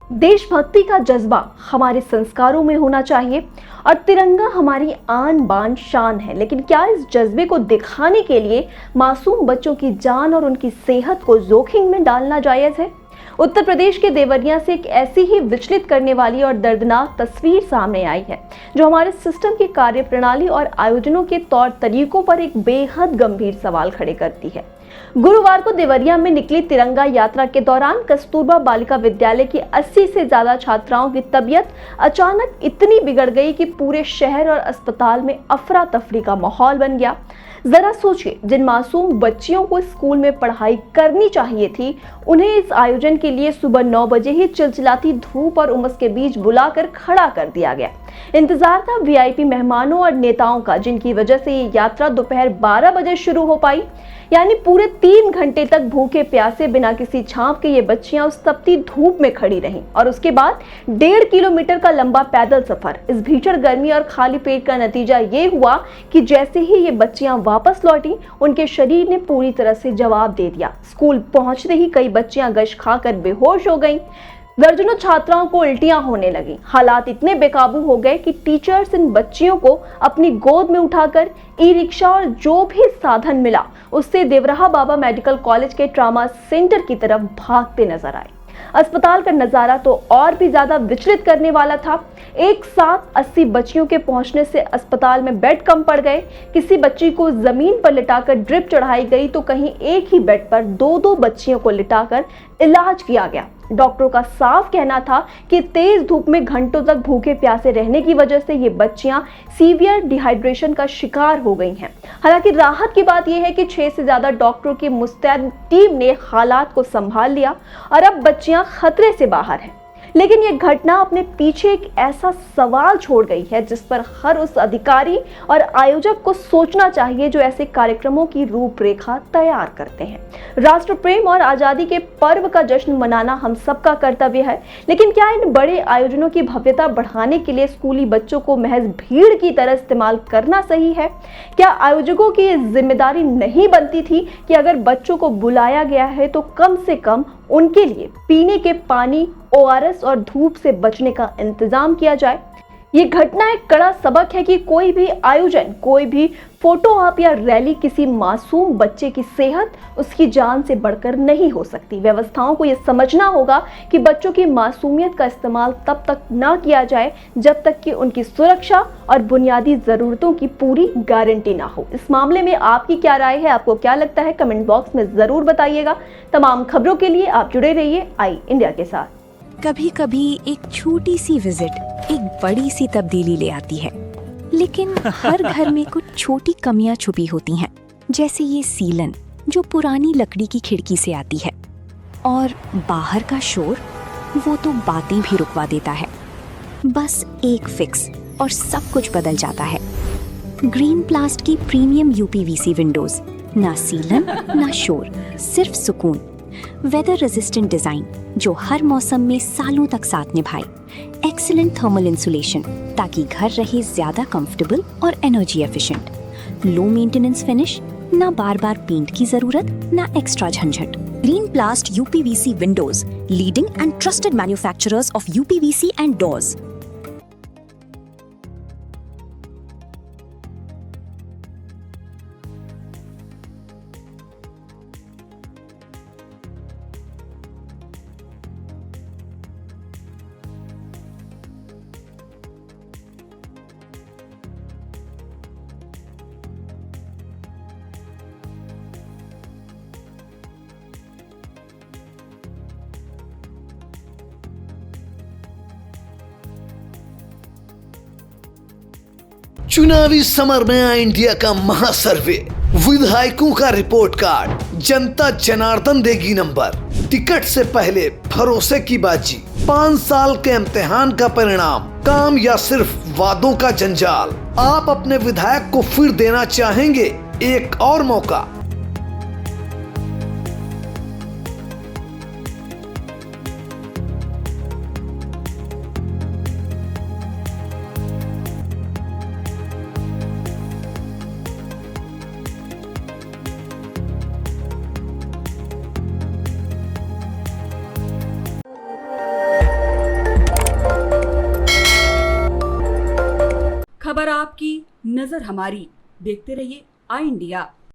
देशभक्ति का जज्बा हमारे संस्कारों में होना चाहिए और तिरंगा हमारी आन बान शान है। लेकिन क्या इस जज्बे को दिखाने के लिए मासूम बच्चों की जान और उनकी सेहत को जोखिम में डालना जायज है? उत्तर प्रदेश के देवरिया से एक ऐसी ही विचलित करने वाली और दर्दनाक तस्वीर सामने आई है, जो हमारे सिस्टम की कार्यप्रणाली और आयोजनों के तौर तरीकों पर एक बेहद गंभीर सवाल खड़े करती है। गुरुवार को देवरिया में निकली तिरंगा यात्रा के दौरान कस्तूरबा बालिका विद्यालय की 80 से ज्यादा छात्राओं की तबीयत अचानक इतनी बिगड़ गई कि पूरे शहर और अस्पताल में अफरा तफरी का माहौल बन गया। जरा सोचिए, जिन मासूम बच्चियों को स्कूल में पढ़ाई करनी चाहिए थी, उन्हें इस आयोजन के लिए सुबह 9 बजे ही चिलचिलाती धूप और उमस के बीच बुलाकर खड़ा कर दिया गया। इंतजार था वीआईपी मेहमानों और नेताओं का, जिनकी वजह से ये यात्रा दोपहर 12 बजे शुरू हो पाई। यानी पूरे 3 घंटे तक भूखे प्यासे बिना किसी छांव के ये बच्चियां उस तपती धूप में खड़ी रहीं और उसके बाद 1.5 किलोमीटर का लंबा पैदल सफर। इस भीषण गर्मी और खाली पेट का नतीजा ये हुआ कि जैसे ही ये बच्चियां वापस लौटी, उनके शरीर ने पूरी तरह से जवाब दे दिया। स्कूल पहुंचते ही कई बच्चियां गश खाकर बेहोश हो गईं। दर्जनों छात्राओं को उल्टियां होने लगी। हालात इतने बेकाबू हो गए कि टीचर्स इन बच्चियों को अपनी गोद में उठाकर ई रिक्शा और जो भी साधन मिला उससे देवराहा बाबा मेडिकल कॉलेज के ट्रामा सेंटर की तरफ भागते नजर आए। अस्पताल का नजारा तो और भी ज्यादा विचलित करने वाला था। एक साथ 80 बच्चियों के पहुंचने से अस्पताल में बेड कम पड़ गए। किसी बच्ची को जमीन पर लिटाकर ड्रिप चढ़ाई गई तो कहीं एक ही बेड पर 2-2 बच्चियों को लिटाकर इलाज किया गया। डॉक्टरों का साफ कहना था कि तेज धूप में घंटों तक भूखे प्यासे रहने की वजह से ये बच्चियां सीवियर डिहाइड्रेशन का शिकार हो गई हैं। हालांकि राहत की बात यह है कि 6 से ज्यादा डॉक्टरों की मुस्तैद टीम ने हालात को संभाल लिया और अब बच्चियां खतरे से बाहर हैं। लेकिन यह घटना अपने पीछे एक ऐसा सवाल छोड़ गई है जिस पर हर उस अधिकारी और आयोजक को सोचना चाहिए जो ऐसे कार्यक्रमों की रूपरेखा तैयार करते हैं। राष्ट्र प्रेम और आजादी के पर्व का जश्न मनाना हम सबका कर्तव्य है, लेकिन क्या इन बड़े आयोजनों की भव्यता बढ़ाने के लिए स्कूली बच्चों को महज भीड़ की तरह इस्तेमाल करना सही है? क्या आयोजकों की जिम्मेदारी नहीं बनती थी कि अगर बच्चों को बुलाया गया है तो कम से कम उनके लिए पीने के पानी, ORS और धूप से बचने का इंतजाम किया जाए? ये घटना एक कड़ा सबक है कि कोई भी आयोजन, कोई भी फोटो आप या रैली किसी मासूम बच्चे की सेहत, उसकी जान से बढ़कर नहीं हो सकती। व्यवस्थाओं को यह समझना होगा कि बच्चों की मासूमियत का इस्तेमाल तब तक ना किया जाए जब तक कि उनकी सुरक्षा और बुनियादी जरूरतों की पूरी गारंटी ना हो। इस मामले में आपकी क्या राय है? आपको क्या लगता है? कमेंट बॉक्स में जरूर बताइएगा। तमाम खबरों के लिए आप जुड़े रहिए आई इंडिया के साथ। कभी कभी एक छोटी सी विजिट एक बड़ी सी तब्दीली ले आती है, लेकिन हर घर में कुछ छोटी कमियां छुपी होती हैं, जैसे ये सीलन जो पुरानी लकड़ी की खिड़की से आती है, और बाहर का शोर, वो तो बातें भी रुकवा देता है। बस एक फिक्स और सब कुछ बदल जाता है। ग्रीन प्लास्ट की प्रीमियम UPVC विंडोज, ना सीलन ना शोर, सिर्फ सुकून। वेदर रेजिस्टेंट डिजाइन जो हर मौसम में सालों तक साथ निभाए। एक्सीलेंट थर्मल इंसुलेशन ताकि घर रहे ज्यादा कंफर्टेबल और energy efficient. Low maintenance finish, ना बार बार पेंट की जरूरत, ना एक्स्ट्रा झंझट। Green प्लास्ट UPVC Windows, leading and trusted manufacturers of UPVC and doors. चुनावी समर में आया इंडिया का महासर्वे, विधायकों का रिपोर्ट कार्ड, जनता जनार्दन देगी नंबर। टिकट से पहले भरोसे की बाजी, 5 साल के इम्तिहान का परिणाम, काम या सिर्फ वादों का जंजाल। आप अपने विधायक को फिर देना चाहेंगे एक और मौका? खबर आपकी, नजर हमारी। देखते रहिए आई इंडिया।